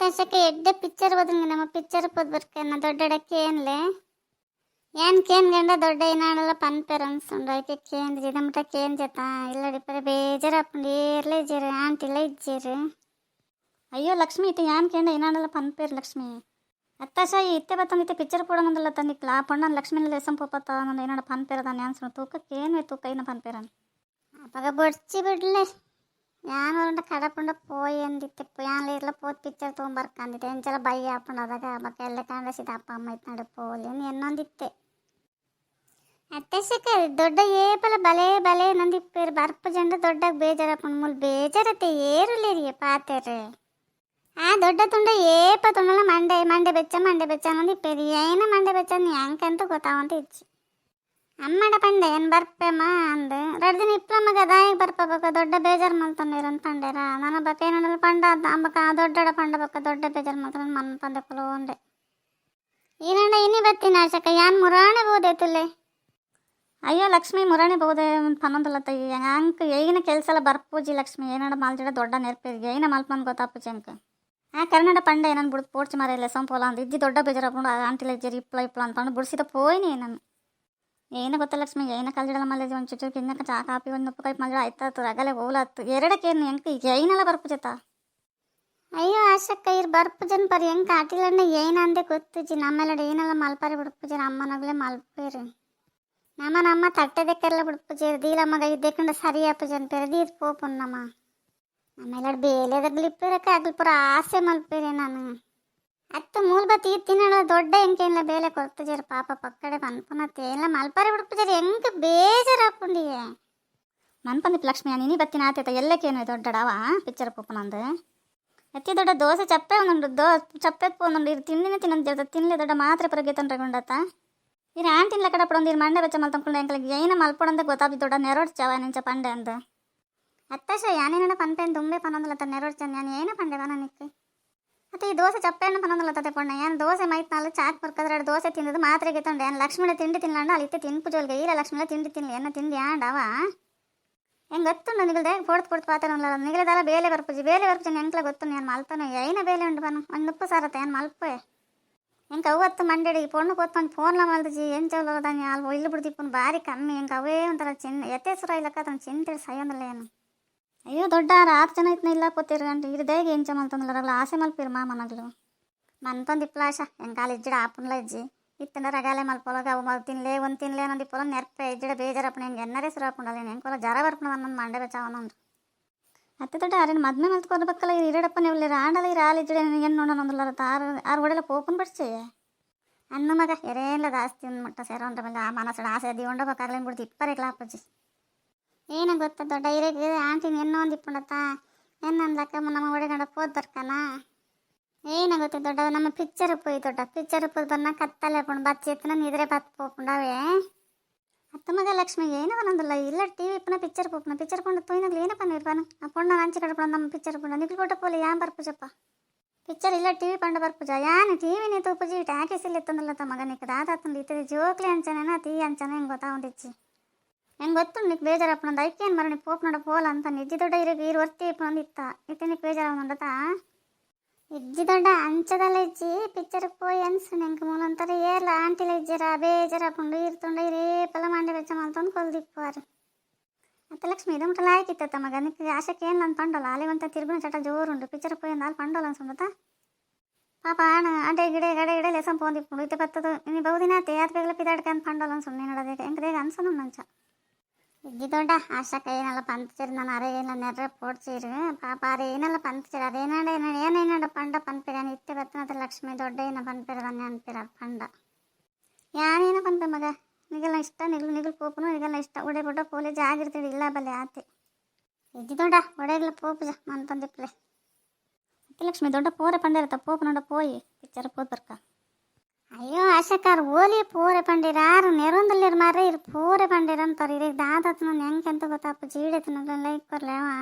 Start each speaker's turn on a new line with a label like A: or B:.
A: ತಸಕ್ಕೆ ಎಡ್ಡೆ ಪಿಕ್ಚರ್ ಹೋದಂಗೆ ನಮ್ಮ ಪಿಕ್ಚರ್ ಪೋದ್ ಬರ್ಕನ್ನ ದೊಡ್ಡಡಕ್ಕೆ ಏನ್ಲೆ ಏನ್ ಕೇನ್ ಗಂಡ ದೊಡ್ಡ ಏನಾಡಲ್ಲ ಪನ್ ಪೇರೆಂಟ್ಸ್ ಉಂಡು ಐಕೆ ಕೇನ್ ಜಿದಮಟ ಕೇನ್ ಜತ ಇಲ್ಲಡಿ ಪರ ಬೇಜಾರ ಹಾಕೊಂಡು ಏರ್ಲೇ ಇಜ್ಜೇರು ಆಂಟಿಲ್ಲ ಇಜ್ಜೇರು ಅಯ್ಯೋ ಲಕ್ಷ್ಮಿ ಇತ್ತೆ ಯಾನ್ ಕೇಂಡ ಏನಾಡಲ್ಲ ಪನ್ ಪೇರು ಲಕ್ಷ್ಮಿ ಅತ್ತಾಶಾಯಿ ಇತ್ತೆ ಬತ್ತಂದಿತ್ತೆ ಪಿಕ್ಚರ್ ಪೋಡಂಗಲ್ಲ ತನ್ನಿಕ್ಲ ಪೊಂಡನ ಲಕ್ಷ್ಮಿನ ಲೆಸಂ ಪೋಪತ್ತ ನಾನು ಏನಾಡ ಪನ್ ಪೇರದಾನೆ ಅನ್ಸು ತೂಕಕ್ಕೆ ಏನು ತೂಕ ಇನ್ನ ಪನ್ ಪೇರನ್ ಅವಾಗ ಬಡ್ಚಿ ಬಿಡ್ಲೆ ಯಾನ್ ಹೊರಂಡ ಕಡಪುಂಡ ಪೋಯ್ ಅಂದಿತ್ತೆ ಯಾನ್ಲ ಇರ್ಲ ಪೋತ್ ಪಿಕ್ಚರ್ ತೊಗೊಂಬರ್ಕಂದಿತ್ತೆ ಎಂಚಲ ಬೈ ಹಾಕೊಂಡಾದಾಗ ಮಕ್ಕ ಎಲ್ಲ ಕಾಂಡಸಿದ ಅಪ್ಪ ಅಮ್ಮ ಇತ್ತು ನಡು ಪೋಲಿ ಎನ್ನೊಂದಿತ್ತೆ ಅತ್ತಸಕ ದೊಡ್ಡ ಏಪಲ ಬಲೆ ಬಲೆ ನಂದಿಪ್ಪೇರು ಬರ್ಪ ಜಂಡ ದೊಡ್ಡಾಗ ಬೇಜಾರಪ್ಪನ ಮುಲ್ ಬೇಜಾರತ್ತೆ ಏರುಲೇರಿಯ ಪಾತೆರೆ ಆ ದೊಡ್ಡ ತುಂಡ ಏಪ ತುಂಡಲ ಮಂಡೆ ಬೆಚ್ಚ ನಂದಿಪ್ಪೇರಿ ಏನ ಮಂಡೆ ಬೆಚ್ಚ ಯಾಂಕಂತ ಗೊತ್ತಾವಂತ ಇಚ್ಚಿ ಅಮ್ಮಡ ಪಂಡೆ ಏನು ಬರ್ಪೆಮ್ಮ ಅಂದು ರಡ್ದಿನ ಇಪ್ಲಮ್ಮ ಗದಾಯಿಗೆ ಬರ್ಪಬೇಕು ದೊಡ್ಡ ಬೇಜಾರು ಮಲ್ತಂಡೇರು ಅಂತ ಪಂಡೇರ ನನ್ನ ಬಕ್ಕ ಏನಲ್ಲ ಪಂಡ ಅಂಬಕ ದೊಡ್ಡ ಪಂಡ ಬಕ್ಕ ದೊಡ್ಡ ಬೇಜಾರು ಮಲ್ತ ಮನ್ ಪಂದೆ ಕುಲೋಂಡೆ ಏನಂಡ ಇನ್ನಿ ಬತ್ತೀನಿ ಆಶಕ ಯಾನ್ ಮುರಾಣೆ ಬೋದೈತುಲ್ಲೆ ಅಯ್ಯೋ ಲಕ್ಷ್ಮಿ ಮುರಾಣಿ ಬಹುದೇ ಪನ್ನೊಂದಲ್ಲ ತೈ ಅಂಕ ಏನ ಕೆಲಸ ಎಲ್ಲ ಬರ್ಪೂಜಿ ಲಕ್ಷ್ಮಿ ಏನಾಡ ಮಾಲ್ಜಡ ದೊಡ್ಡ ನೆರ್ಪೇರಿಗೆ ಏನ ಮಲ್ಪಂದು ಗೊತ್ತಾಪುಜಿ ಅಂಕ ಆ ಕರ್ನಾಡ ಪಂಡೆ ಏನನ್ನು ಬಿಡು ಪೋಡ್ಚಿ ಮಾರೆಲ್ಲ ಸಂಪೋಲ ಅಂತ ಇಜ್ಜಿ ದೊಡ್ಡ ಬೇಜಾರು ಹಾಕೊಂಡು ಆಂಟಿಲ ಇಜ್ಜರಿ ಇಪ್ಲ ಅಂತಂದು ಬಿಡಿಸಿದ ಪೋಯ್ನಿ ನಾನು ಏನು ಗೊತ್ತ ಲಕ್ಷ್ಮಿ ಏನ ಕಲ್ಜಡಲ್ಲ ಮಲ್ಲೆ ಒಂದು ಚುಚ್ಚು ಕಿನ್ನಕ ಚಾ ಕಾಪಿ ಒಂದು ಉಪ್ಪು ಕೈ ಮಲ್ಜಡ ಆಯ್ತಾತು ರಗಲೆ ಹೋಲಾತು ಎರಡಕ್ಕೇನು ಹೆಂಗೆ ಏನೆಲ್ಲ ಬರ್ಪುಜತ ಅಯ್ಯೋ ಆಶಕ್ಕ ಇರ್ ಬರ್ಪುಜನ್ ಪರಿ ಹೆಂಗೆ ಕಾಟಿಲಣ್ಣ ಏನಂದೆ ಗೊತ್ತುಜಿ ನಮ್ಮೆಲ್ಲ ಏನೆಲ್ಲ ಮಲ್ಪಾರಿ ಬಿಡ್ಪುಜಿ ನಮ್ಮನಾಗಲೇ ಮಲ್ಪೇರು ನಮ್ಮ ತಟ್ಟೆದಕ್ಕೆಲ್ಲ ಬಿಡ್ಪುಜಿ ದೀಲ ಮಗ ಇದ್ದೇಕಂಡು ಸರಿ ಅಪ್ಪುಜನ್ ಪೇರು ದೀದ್ ಪೋಪುನ್ನಮ್ಮ ನಮ್ಮೆಲ್ಲ ಬೇಲೆದಾಗ್ಲಿಪ್ಪೇರಕ್ಕೆ ಆಗ್ಲಿ ಪುರ ಆಸೆ ಮಲ್ಪೇರೆ ನಾನು ಅತ್ತು ಮೂಲಬತ್ತಿ ತಿನ್ನೋಣ ದೊಡ್ಡ ಎಂಕೇನಿಲ್ಲ ಬೇಲೆ ಕೊಡ್ತುಜಾರ ಪಾಪ ಪಕ್ಕಡೆ ಮನ್ಪುನತ್ತೆ ಎಲ್ಲ ಮಲ್ಪಾರಿ ಬಿಡ್ಪುಜಾರ ಹೆಂಗೆ ಬೇಜಾರಾಪುಂಡಿಯೇ ಮನ್ಪಂದಿಪ್ ಲಕ್ಷ್ಮಿ ನೀನಿ ಬತ್ತಿನ ಆತೈತ ಎಲ್ಲಕ್ಕೇನು ದೊಡ್ಡಡವ ಪಿಕ್ಚರ್ ಪೋಪನಂದು ಅತಿ ದೊಡ್ಡ ದೋಸೆ ಚಪ್ಪೆ ಒಂದುಂಡು ಚಪ್ಪೆತ್ ಒಂದುಂಡು ಇದು ತಿನ್ನೋದು ತಿನ್ನಲೆ ದೊಡ್ಡ ಮಾತ್ರೆ ಪರಗೆ ತಂದ್ರಗೊಂಡತ್ತ ಇರು ಆಂಟಿನ್ಲ ಕಡೆ ಪಡೊಂದು ಇರು ಮಂಡೆ ಬೆಚ್ಚ ಮಲ್ತಂಕೊಂಡು ಎಂಕಲಿಗೆ ಏನ ಮಲ್ಪೊಡಂದ ಗೊತ್ತಾಗ್ತಿ ದೊಡ್ಡ ನೆರೋಡ್ಚವ ನೆಂಚ ಪಂಡೆ ಅಂದ ಅತ್ತಾಶ ಯಾನೇನ ಪನ್ಪೇನು ತುಂಬೆ ಪನ್ನೊಂದಲ್ಲ ನೆರೋಡ್ಚನ್ ನಾನು ಏನ ಪಂಡೆ ನನಕ್ಕೆ ಮತ್ತೆ ಈ ದೋಸೆ ಚಪ್ಪೆಣ್ಣು ಪನ್ನೊಂದಲ್ಲ ತಗೊಂಡೆ ಏನು ದೋಸೆ ಮೈತ್ ನಾಲ್ ಚಾಕ್ ಬರ್ಕದ್ರೆ ಎರಡು ದೋಸೆ ತಿಂದದು ಮಾತ್ರೆಗೆ ತಂಡೆ ಏನು ಲಕ್ಷ್ಮಿನ ತಿಂಡಿ ತಿನ್ನಲಾಂಡ ಅಲ್ಲಿತ್ತೆ ತಿನ್ಪು ಜೋಲ್ಗೆ ಇಲ್ಲ ಲಕ್ಷ್ಮಿನ ತಿಂಡಿ ತಿನ್ಲಿ ಎನ್ನ ತಿಂಡಿ ಆಂಡವ ಹೆಂಗೆ ಗೊತ್ತುಂಡು ನಿಗಲ್ದೆ ಪೊಡ್ತು ಪಾತ್ರನಲ್ಲ ನಿಗಲದಲ್ಲ ಬೇಲೆ ಬರ್ಪುಜಿ ಎಂಕ್ಲ ಗೊತ್ತು ನಾನು ಮಲ್ತಾನೆ ಏನ ಬೇಲೆ ಉಂಡು ಬನ ಒಂದು ಉಪ್ಪು ಸಾರತ್ತೆ ಏನು ಮಲ್ಪೆ ಹೆಂಗೆ ಅವತ್ತು ಮಂಡೇಡಿ ಪೊಣ್ಣು ಕೊತ್ತಂದು ಫೋನ್ಲ ಮಲ್ದಜಿ ಏನು ಚೌಲದಾನೆ ಅಲ್ವ ಇಲ್ಲಿ ಬಿಡ್ತಿಪ್ಪನು ಭಾರಿ ಕಮ್ಮಿ ಹೆಂಗೆ ಅವೇ ಒಂಥರ ಎತ್ತೆಸರ ಇಲ್ಲಕ್ಕ ಅದನ್ನು ಚಿಂತೆ ಸೈಯೊಂದಲ್ಲ ಏನು ಅಯ್ಯೋ ದೊಡ್ಡ 6 ಜನ ಇತ್ತನ ಇಲ್ಲ ಪೋತಿರು ಗಂಟೆ ಇರ್ದೇಗೆ ಎಂಚ ಮಲ್ತಂದಲ್ಲ ಆಸೆ ಮಲ್ಪಿರು ಮನಗಳು ಮನ್ಪಂದು ಇಪ್ಲಾಶ ಹೆಂಗೆ ಕಾಲು ಇಜ್ಜಿಡ ಆಪನ್ಲ ಇಜ್ಜಿ ಇತ್ತಂದ್ರೆ ರಗಾಲೆ ಮಲ್ಪೊಳಗ ಅವು ತಿನ್ಲೇ ಒಂದು ತಿನ್ಲೇ ಅನ್ನೋದು ಇಪ್ಪಲ ನೆರ್ಪೆ ಇಜ್ಜಿಡ ಬೇಜಾರಪ್ಪನ ಹೆಂಗೆ ಎನ್ನರೇ ಸುರಾಪುಂಡಲ್ಲ ಹೆಂಗೆ ಜರ ಬರ್ಪಣ ನನ್ನ ಮಂಡೆ ಬೆಚ್ಚಾವನೊಂದು ಅತ್ತೆ ದೊಡ್ಡ ಅರೇನು ಮದ್ಮೆ ಮಲ್ತ್ಕೊಡ್ಬೇಕಲ್ಲ ಇರಡಪ್ಪ ನೀವು ಆಂಡಲ್ಲ ಇರು ಹಾಲು ಇಜ್ಜಿಡ ಏನು ನೋಡೋಣಂದಿಲ್ಲ ಆರು ಒಡೆಲ್ಲ ಪೋಪನ್ ಬಿಡ್ಚೆ ಅನ್ನ ಮಗ ಎರೇಲ್ಲ ಜಾಸ್ತಿ ಮಟ್ಟ ಸೇರೋಂಡ್ರ ಮೇಲೆ ಆ ಮನಸ್ಸು ಆಸೆ ಅದಿ ಉಂಡಬೇಕಾಗ್ಲೇನು ಬಿಡ್ತು ಇಪ್ಪರೇಕ್ಲ ಅಪ್ಪಜ್ಜಿ ಏನ ಗೊತ್ತ ದೊಡ್ಡ ಇರೇಗೆ ಆಂಟಿನ ಎನ್ನೋ ಒಂದು ಇಪ್ಪುಂಡತ್ತ ಎನ್ನಂದ್ಲಕ್ಕ ನಮ್ಮ ಒಡೆಗಂಡ ಪೋದ್ ಬರ್ಕನ ಏನ ಗೊತ್ತ ದೊಡ್ಡ ನಮ್ಮ ಪಿಕ್ಚರ್ ಪೋಯ್ ದೊಡ್ಡ ಪಿಕ್ಚರ್ ಪೋದ್ ಬನ್ನ ಕತ್ತಲೆ ಹಾಕೊಂಡು ಬಚ್ಚಿ ಎತ್ತನ ನಿದ್ರೆ ಬತ್ ಪೋಪುಂಡವೇ ಅತ್ತ ಮಗ ಲಕ್ಷ್ಮಿಗೆ ಏನವ ನಂದಲ್ಲ ಇಲ್ಲ ಟಿವಿ ಇಪ್ಪನ ಪಿಕ್ಚರ್ ಪೋಪನ ಪಿಕ್ಚರ್ ಕೊಂಡು ತೊಯ್ನಾಗ್ಲಿ ಏನಪ್ಪ ನಿರ್ಬಾನ ಆ ಪೊಣ್ಣ ಅಂಚೆ ಕಡೆ ನಮ್ಮ ಪಿಕ್ಚರ್ ಪುಂಡ ನಿಗ್ಲು ಕೊಟ್ಟ ಪೋಲಿ ಯಾನ್ ಬರ್ಪುಜಪ್ಪ ಪಿಕ್ಚರ್ ಇಲ್ಲ ಟಿವಿ ಪಂಡ ಬರ್ಪುಜ ಯಾನು ಟಿವಿ ನೀತು ಉಪಜಿ ಟ್ಯಾಕೆಸಿಲ್ಲ ಎತ್ತಂದಲ್ಲ ತ ಮಗ ನಿಕ್ಕ ದಾತಂದು ಇತ್ತದೆ ಜೋಕ್ಲಿ ಅಂಚನೇನ ತೀ ಅಂಚನ ಹೆಂಗೆ ಗೊತ್ತಾವಂದಿಚ್ಚಿ ಹೆಂಗೆ ಗೊತ್ತು ನಿಕ್ ಬೇಜಾರಪ್ಪನಂದು ಐಕೇನು ಮರ ನೀ ಪೋಪ್ ನೋಡ ಪೋಲ ಅಂತ ನಿಜ್ಜಿ ದೊಡ್ಡ ಇರು ವರ್ತಿ ಇಪ್ಪನೊಂದು ಇತ್ತ ಇತ್ತೆ ನಿಕ್ ಬೇಜಾರವನಂದತ ಇಜ್ಜಿ ದೊಡ್ಡ ಅಂಚದಲ್ಲ ಇಜ್ಜಿ ಪಿಕ್ಚರ್ ಪೋಯ್ ಅನ್ಸು ನೆಂಗೆ ಮೂಲ ಅಂತಾರೆ ಏರ್ಲ ಆಂಟಿಲ ಇಜ್ಜಿರ ಬೇಜಾರಪ್ಪಂಡು ಇರ್ತುಂಡ ಇರೇಪಲ್ಲ ಮಂಡೆ ಬೆಚ್ಚ ಮಲ್ತಂದು ಕೊಲ್ದಿಪ್ಪುವಾರು ಮತ್ತೆ ಲಕ್ಷ್ಮಿ ಇದು ಮುಟ್ಟ ಲಾಯ್ಕಿತ್ತ ಮಗ ನಿಕ್ಕೆ ಆಶಕ್ಕೆ ಏನು ನಾನು ಪಂಡೋಲ್ಲ ಅಲ್ಲಿವಂತ ತಿರುಗಿನ ಚಟ ಜೋರುಂಡು ಪಿಕ್ಚರ್ ಪೋಯ್ ಅಂದ ಅಲ್ಲಿ ಪಂಡೋಲ್ಲ ಅನ್ಸುಂಡತ ಪಾಪ ಆಣ ಅಡೆ ಗಿಡೆ ಲೆಸಂ ಪೋಂದಿಪ್ಪುಂಡು ಇತ್ತೆ ಬತ್ತದು ನೀನು ಬಹುದಿನ ತೇಯಾದ ಬೇಗಲ ಪಿದಾಡ್ಕೆ ಅಂತ ಪಂಡೋಲ್ಲ ಅನ್ಸುಂಡು ನೀನು ನೋಡೋದೇ ಹೆಂಗೆ ದೇಗ ಅನ್ಸೋನು ನಂಚ ಇಜ್ಜಿ ದೊಡ್ಡ ಆಶಕ್ಕ ಏನಲ್ಲ ಪಂಚರಿ ನಾನು ಅರೆ ಏನ ನೆರ್ರೆ ಪೋಡ್ಸಿರು ಪಾಪ ಅರೆ ಏನಲ್ಲ ಪಂಚರಿ ಅದೇನಾಡ ಏನೇನಾಡ ಪಂಡ ಪನ್ಪಿರ ಇತ್ತೆ ಬತ್ತನದ ಲಕ್ಷ್ಮಿ ದೊಡ್ಡ ಏನ ಪನ್ಪಿರ ದನ್ನೆ ಅನ್ಪಿರ ಪಂಡ ಯಾನೇನ ಪನ್ಪೆ ಮಗ ನಿಗಲ್ಲ ಇಷ್ಟ ನಿಗಲು ಪೋಪನು ನಿಗಲ್ಲ ಇಷ್ಟ ಉಡೆ ಬುಡ್ಡ ಪೋಲೆ ಜಾಗಿರ್ತೀವಿ ಇಲ್ಲ ಬಲ್ಲೆ ಆತೆ ಇಜ್ಜಿ ದೊಡ್ಡ ಒಡೆಗ್ಲ ಪೋಪುಜ ಮನ್ಪಂದಿಪ್ಲೆ ಅತ್ತೆ ಲಕ್ಷ್ಮಿ ದೊಡ್ಡ ಪೋರೆ ಪಂಡಿರತ್ತ ಪೋಪು ನೋಡ ಪೋಯಿ ಪಿಕ್ಚರ್ ಪೋದ್ ಬರ್ಕ ಅಯ್ಯೋ ಆಶಕಾರ ಓಲಿ ಪೂರೆ ಪಂಡಿರ ಯಾರು ನೆರೊಂದಲ್ಲಿರು ಮಾರ್ರೆ ಇರು ಪೂರೆ ಪಂಡಿರ ಅಂತಾರೆ ಇರಿಗೆ ದಾದತ್ ನಾನು ಹೆಂಗೆ ಅಂತ ಗೊತ್ತಪ್ಪ ಜೀಡೆ ತಿನ್ನೋಲ್ಲ ಲೈಕ್ ಬರ್ಲೇವಾ